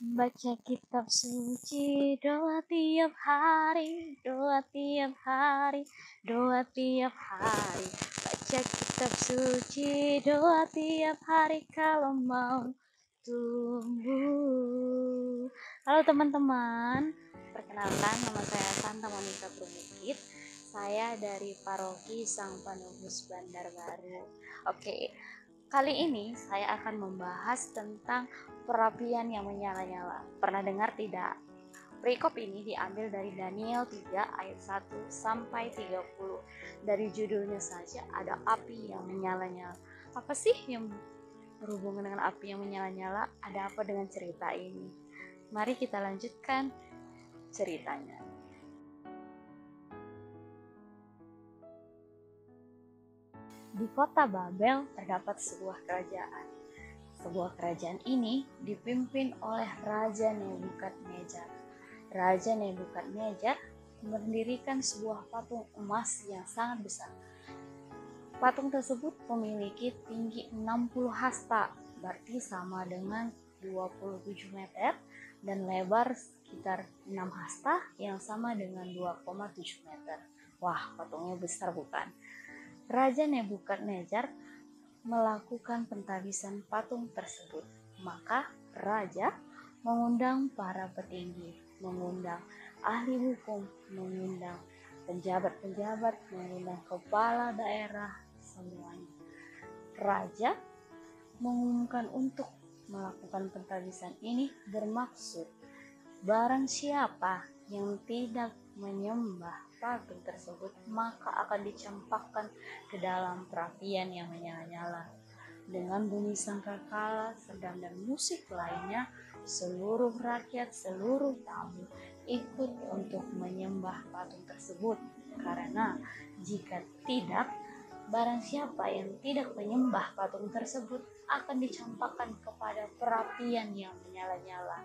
Baca kitab suci, doa tiap hari, doa tiap hari, doa tiap hari. Baca kitab suci, doa tiap hari kalau mau tumbuh. Halo teman-teman, perkenalkan nama saya Santa Monica Brumukit. Saya dari Paroki Sang Penebus Bandarbaru. Oke, kali ini saya akan membahas tentang perapian yang menyala-nyala. Pernah dengar tidak? Perikop ini diambil dari Daniel 3 ayat 1 sampai 30. Dari judulnya saja ada api yang menyala-nyala. Apa sih yang berhubungan dengan api yang menyala-nyala? Ada apa dengan cerita ini? Mari kita lanjutkan ceritanya. Di kota Babel terdapat sebuah kerajaan. Sebuah kerajaan ini dipimpin oleh Raja Nebukadnezar. Raja Nebukadnezar mendirikan sebuah patung emas yang sangat besar. Patung tersebut memiliki tinggi 60 hasta, berarti sama dengan 27 meter, dan lebar sekitar 6 hasta yang sama dengan 2,7 meter. Wah, patungnya besar bukan? Raja Nebukadnezar melakukan pentabisan patung tersebut. Maka raja mengundang para petinggi, mengundang ahli hukum, mengundang penjabat-penjabat, mengundang kepala daerah, semuanya. Raja mengumumkan untuk melakukan pentabisan ini bermaksud barang siapa yang tidak menyembah patung tersebut maka akan dicampakkan ke dalam perapian yang menyala-nyala. Dengan bunyi sangkakala, sedang dan musik lainnya, seluruh rakyat, seluruh tamu ikut untuk menyembah patung tersebut. Karena jika tidak, barang siapa yang tidak menyembah patung tersebut akan dicampakkan kepada perapian yang menyala-nyala.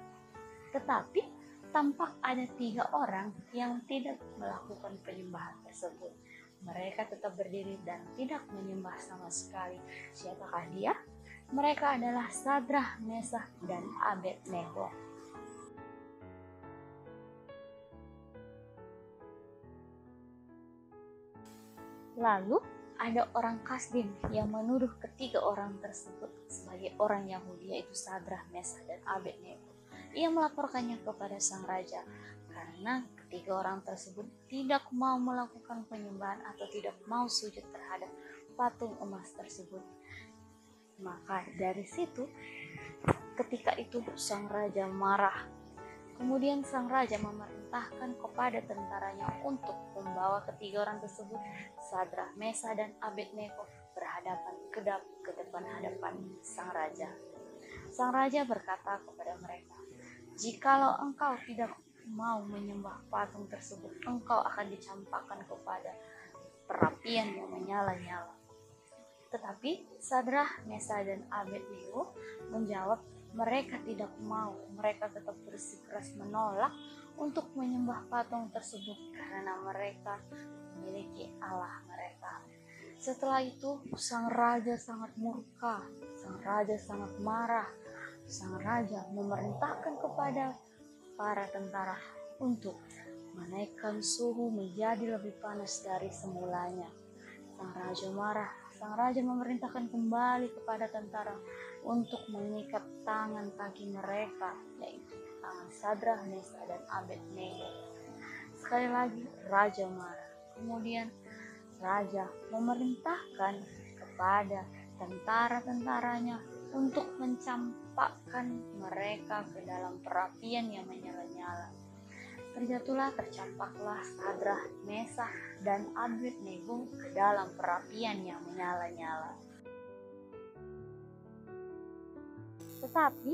Tetapi tampak ada 3 orang yang tidak melakukan penyembahan tersebut. Mereka tetap berdiri dan tidak menyembah sama sekali. Siapakah dia? Mereka adalah Sadrah, Mesah, dan Abednego. Lalu ada orang Kasdim yang menuduh ketiga orang tersebut sebagai orang Yahudi, yaitu Sadrah, Mesah, dan Abednego. Ia melaporkannya kepada sang raja karena ketiga orang tersebut tidak mau melakukan penyembahan atau tidak mau sujud terhadap patung emas tersebut. Maka dari situ, ketika itu sang raja marah. Kemudian sang raja memerintahkan kepada tentaranya untuk membawa ketiga orang tersebut, Sadrah, Mesah, dan Abednego, berhadapan ke depan hadapan sang raja. Sang raja berkata kepada mereka, "Jikalau engkau tidak mau menyembah patung tersebut, engkau akan dicampakkan kepada perapian yang menyala-nyala." Tetapi Sadrah, Mesah, dan Abednego menjawab, mereka tidak mau. Mereka tetap bersikeras menolak untuk menyembah patung tersebut karena mereka memiliki Allah mereka. Setelah itu, sang raja sangat murka, sang raja sangat marah. Sang raja memerintahkan kepada para tentara untuk menaikkan suhu menjadi lebih panas dari semulanya. Sang raja marah. Sang raja memerintahkan kembali kepada tentara untuk mengikat tangan kaki mereka, yaitu tangan Sadrah, Mesah, dan Abednego. Sekali lagi raja marah. Kemudian raja memerintahkan kepada tentara-tentaranya untuk mencampakkan mereka ke dalam perapian yang menyala-nyala. Tercampaklah Sadrah, Mesah, dan Abednego ke dalam perapian yang menyala-nyala. Tetapi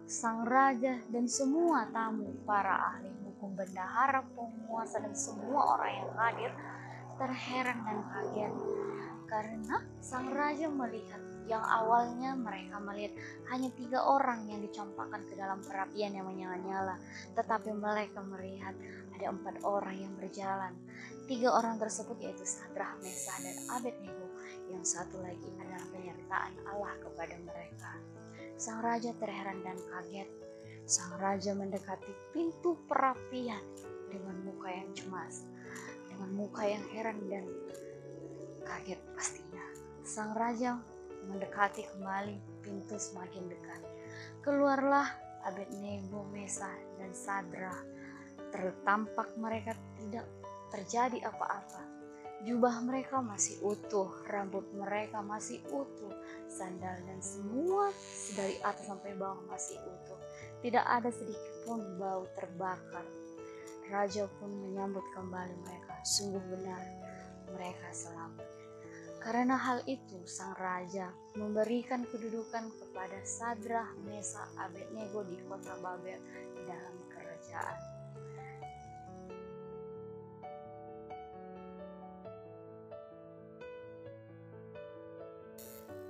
sang raja dan semua tamu, para ahli hukum, bendahara, penguasa, dan semua orang yang hadir terheran dan kaget karena sang raja melihat yang awalnya mereka melihat hanya 3 orang yang dicampakkan ke dalam perapian yang menyala-nyala, tetapi mereka melihat ada 4 orang yang berjalan. 3 orang tersebut yaitu Sadrah, Mesah, dan Abednego. Yang satu lagi adalah penyertaan Allah kepada mereka. Sang raja terheran dan kaget. Sang raja mendekati pintu perapian dengan muka yang cemas, dengan muka yang heran dan kaget pastinya. Sang raja mendekati kembali, pintu semakin dekat. Keluarlah Abednego, Mesah, dan Sadra. Tertampak mereka tidak terjadi apa-apa. Jubah mereka masih utuh, rambut mereka masih utuh, sandal dan semua dari atas sampai bawah masih utuh. Tidak ada sedikit pun bau terbakar. Raja pun menyambut kembali mereka. Sungguh benar mereka selamat. Karena hal itu, sang raja memberikan kedudukan kepada Sadra, Mesah, Abednego di kota Babel di dalam kerajaan.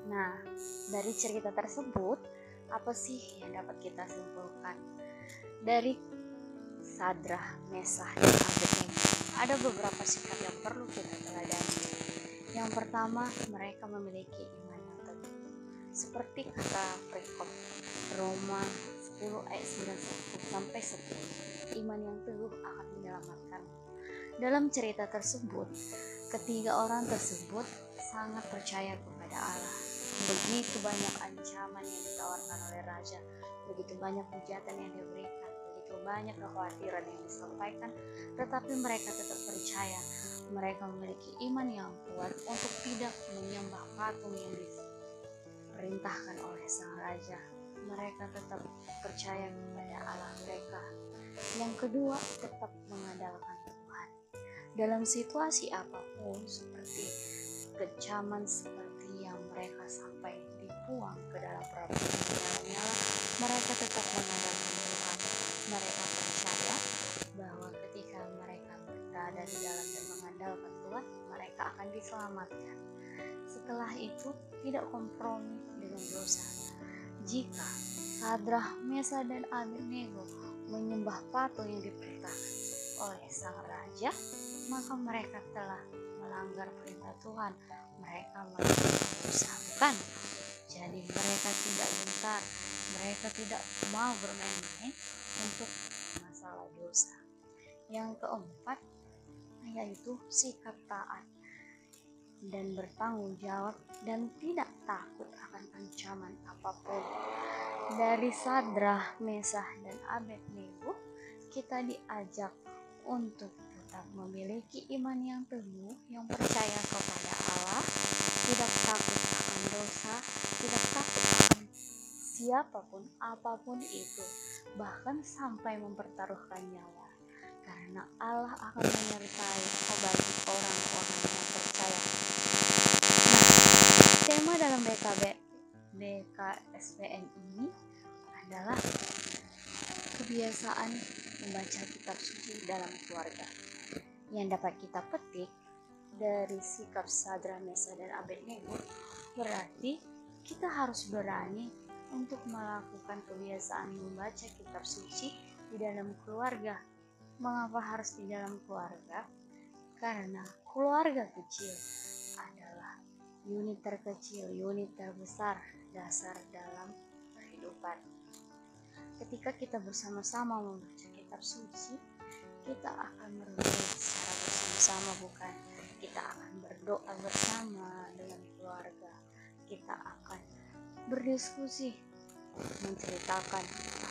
Nah, dari cerita tersebut, apa sih yang dapat kita simpulkan? Dari Sadra, Mesah, dan Abednego, ada beberapa sikap yang perlu kita teladani. Yang pertama, mereka memiliki iman yang teguh. Seperti kata perikop Roma 10 ayat 9 sampai 10, iman yang teguh akan menyelamatkan. Dalam cerita tersebut, ketiga orang tersebut sangat percaya kepada Allah. Begitu banyak ancaman yang ditawarkan oleh raja, begitu banyak hujatan yang diberikan, begitu banyak kekhawatiran yang disampaikan, tetapi mereka tetap percaya. Mereka memiliki iman yang kuat untuk tidak menyembah patung yang diperintahkan oleh sang raja. Mereka tetap percaya kepada Allah mereka. Yang kedua, tetap mengandalkan Tuhan. Dalam situasi apapun, seperti kecaman seperti yang mereka sampai dibuang ke dalam perapian menyala-nyala, mereka tetap mengandalkan Tuhan. Mereka percaya bahwa ketika mereka berada di dalam dan mengandalkan Tuhan, mereka akan diselamatkan. Setelah itu, tidak kompromi dengan dosa. Jika Sadra, Mesah, dan Abednego menyembah patung yang diperintahkan oleh sang raja, maka mereka telah melanggar perintah Tuhan. Mereka melanggar dosa, bukan? Jadi mereka tidak gentar, mereka tidak mau bermain-main untuk masalah dosa. Yang keempat, yaitu sikap taat dan bertanggung jawab dan tidak takut akan ancaman apapun. Dari Sadra, Mesah, dan Abednego, kita diajak untuk tetap memiliki iman yang teguh, yang percaya kepada Allah, tidak takut akan dosa, tidak takut akan siapapun, apapun itu, bahkan sampai mempertaruhkan nyawa. Karena Allah akan menyertai bagi orang-orang yang percaya. Nah, tema dalam BKSBN ini adalah kebiasaan membaca kitab suci dalam keluarga. Yang dapat kita petik dari sikap Sadra, Mesah, dan Abednego, berarti kita harus berani untuk melakukan kebiasaan membaca kitab suci di dalam keluarga. Mengapa harus di dalam keluarga? Karena keluarga kecil adalah unit terkecil, unit terbesar, dasar dalam kehidupan. Ketika kita bersama-sama membaca kitab suci, kita akan merenung secara bersama-sama, bukan? Kita akan berdoa bersama dengan keluarga. Kita akan berdiskusi, menceritakan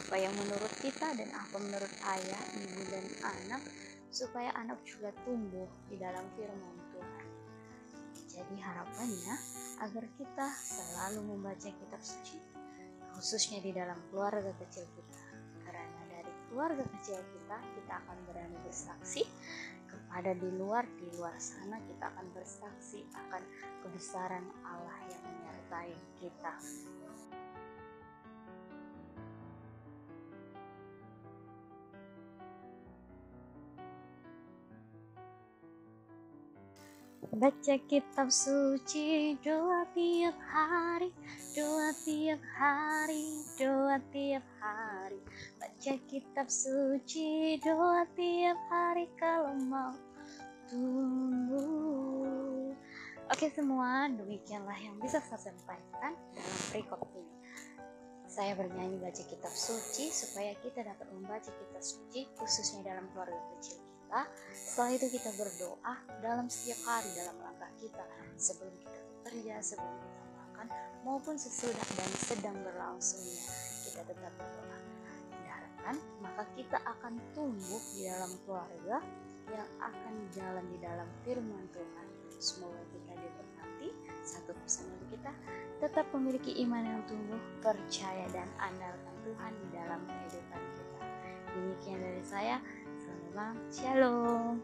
apa yang menurut kita dan apa menurut ayah, ibu, dan anak, supaya anak juga tumbuh di dalam firman Tuhan. Jadi harapannya agar kita selalu membaca kitab suci, khususnya di dalam keluarga kecil kita. Karena dari keluarga kecil kita akan berani bersaksi kepada di luar sana, kita akan bersaksi akan kebesaran Allah yang menyertai kita. Baca kitab suci doa tiap hari, doa tiap hari, doa tiap hari. Baca kitab suci doa tiap hari kalau mau tumbuh. Oke semua, demikianlah yang bisa saya sampaikan dalam perikop ini. Saya bernyanyi baca kitab suci supaya kita dapat membaca kitab suci khususnya dalam keluarga kecil kita. Setelah itu kita berdoa dalam setiap hari dalam langkah kita, sebelum kita bekerja, sebelum kita makan, maupun sesudah dan sedang berlangsungnya, kita tetap berdoa. Diharapkan maka kita akan tumbuh di dalam keluarga yang akan jalan di dalam firman Tuhan. Semoga kita diberkati. Satu pesan untuk kita, tetap memiliki iman yang tumbuh, percaya dan andalkan Tuhan di dalam kehidupan kita. Demikian dari saya, selamat malam, shalom.